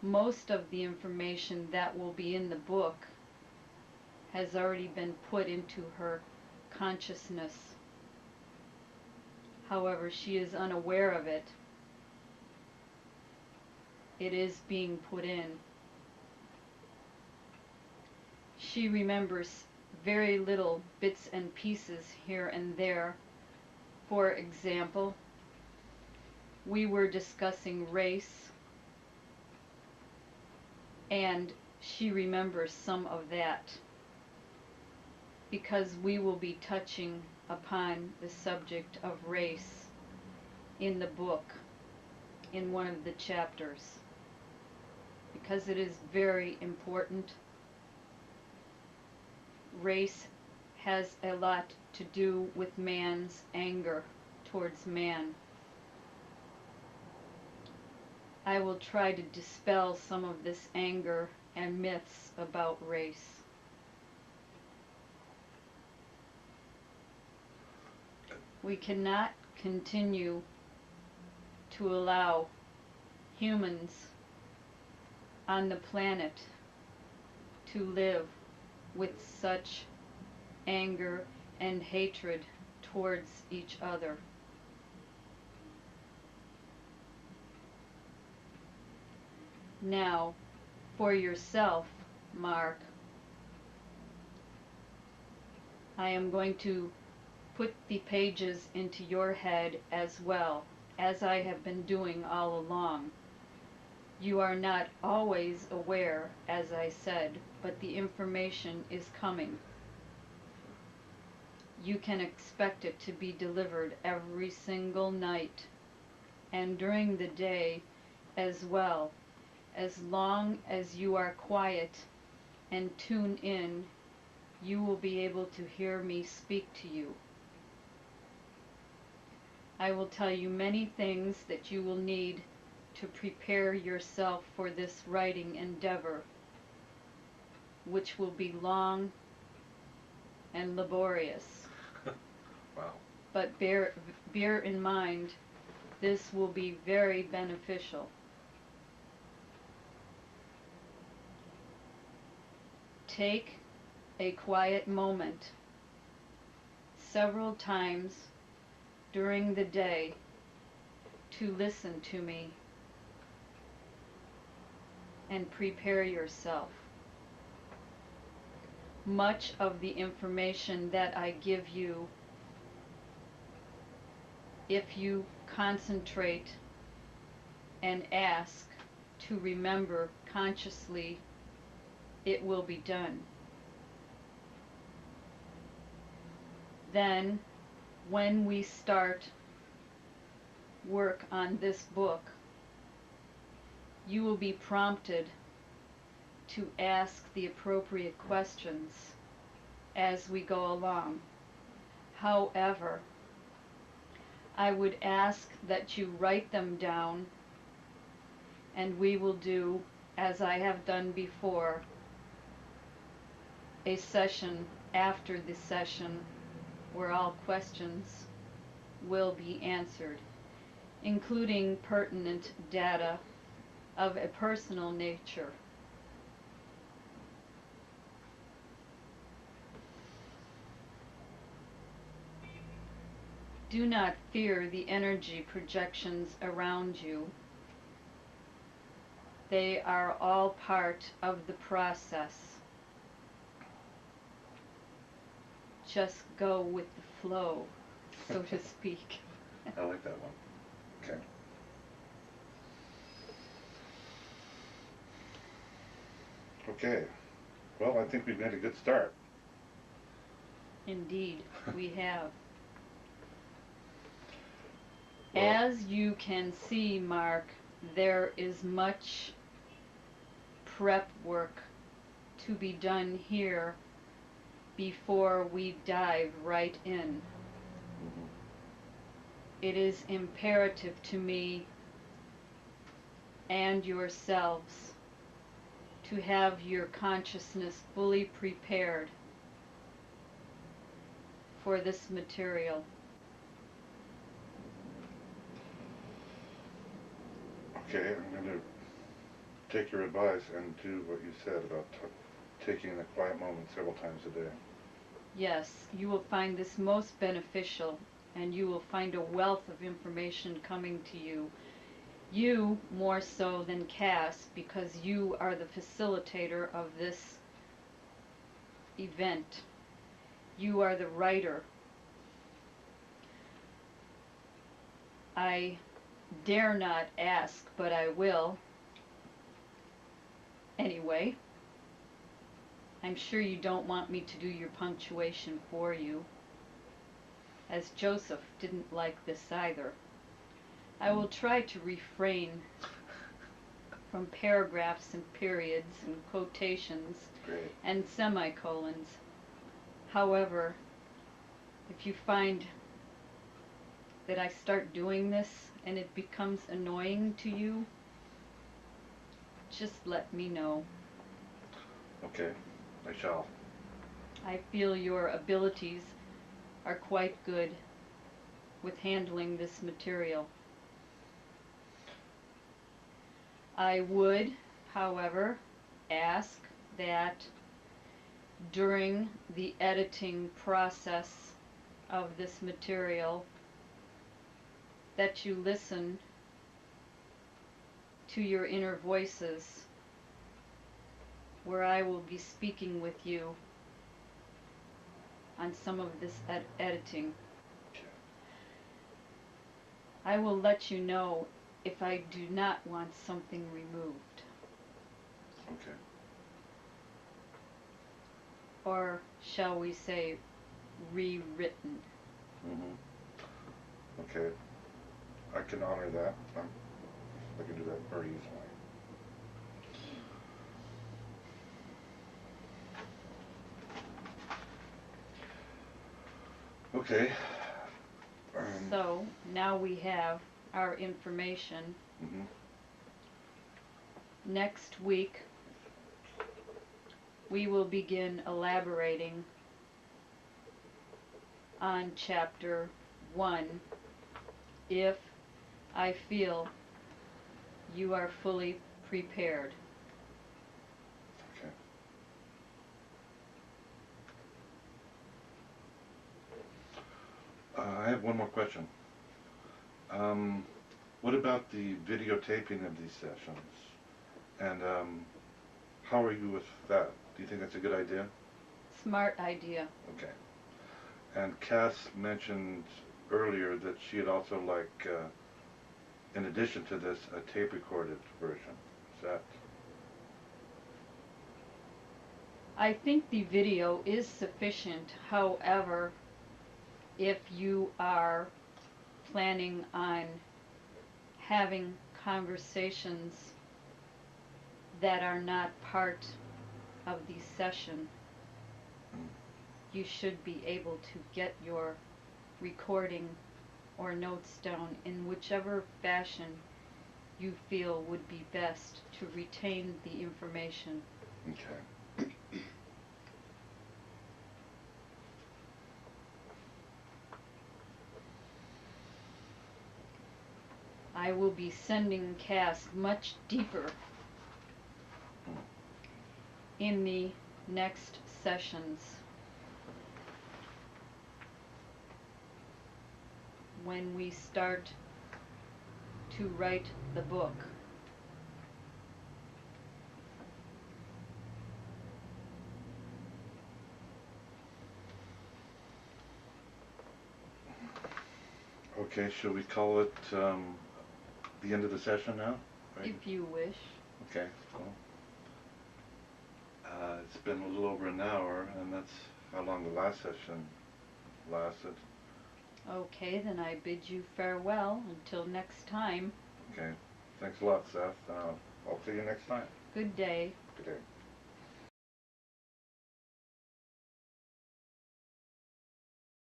most of the information that will be in the book has already been put into her consciousness. However, she is unaware of it. It is being put in. She remembers very little bits and pieces here and there. For example, we were discussing race, and she remembers some of that because we will be touching upon the subject of race in the book, in one of the chapters, because it is very important. Race has a lot to do with man's anger towards man. I will try to dispel some of this anger and myths about race. We cannot continue to allow humans on the planet to live with such anger and hatred towards each other. Now, for yourself, Mark, I am going to put the pages into your head as well, as I have been doing all along. You are not always aware, as I said, but the information is coming. You can expect it to be delivered every single night and during the day as well. As long as you are quiet and tune in, you will be able to hear me speak to you. I will tell you many things that you will need to prepare yourself for this writing endeavor, which will be long and laborious. Wow. But bear in mind, this will be very beneficial. Take a quiet moment several times during the day to listen to me and prepare yourself. Much of the information that I give you, if you concentrate and ask to remember consciously, it will be done. Then, when we start work on this book, you will be prompted to ask the appropriate questions as we go along. However, I would ask that you write them down, and we will do, as I have done before, a session after the session where all questions will be answered, including pertinent data of a personal nature. Do not fear the energy projections around you. They are all part of the process. Just go with the flow, so to speak. I like that one. Okay. Okay. Well, I think we've made a good start. Indeed, we have. Well, As you can see, Mark, there is much prep work to be done here before we dive right in. mhm. It is imperative to me and yourselves to have your consciousness fully prepared for this material. Okay, I'm going to take your advice and do what you said about taking a quiet moment several times a day. Yes, you will find this most beneficial, and you will find a wealth of information coming to you. You more so than Cass, because you are the facilitator of this event. You are the writer. I dare not ask, but I will. Anyway, I'm sure you don't want me to do your punctuation for you, as Joseph didn't like this either. I will try to refrain from paragraphs and periods and quotations Great. and semicolons. However, if you find that I start doing this and it becomes annoying to you, just let me know. Okay, I shall. I feel your abilities are quite good with handling this material. I would, however, ask that during the editing process of this material that you listen to your inner voices where I will be speaking with you on some of this editing. Okay. I will let you know if I do not want something removed, Okay. or shall we say rewritten. Okay. I can honor that. I can do that very easily. Okay. So now we have our information. Mm-hmm. Next week we will begin elaborating on chapter 1 if I feel you are fully prepared. Okay. I have one more question. What about the videotaping of these sessions? And how are you with that? Do you think that's a good idea? Smart idea. Okay. And Cass mentioned earlier that she'd also like, in addition to this, a tape recorded version. Is that? I think the video is sufficient. However, if you are planning on having conversations that are not part of the session, you should be able to get your recording or notes down in whichever fashion you feel would be best to retain the information. Okay. I will be sending Cass much deeper in the next sessions when we start to write the book. Okay, shall we call it the end of the session now? Right? If you wish. Okay, well, it's been a little over an hour, and that's how long the last session lasted. Okay, then I bid you farewell until next time. Okay, thanks a lot, Seth. I'll see you next time. Good day. Good day.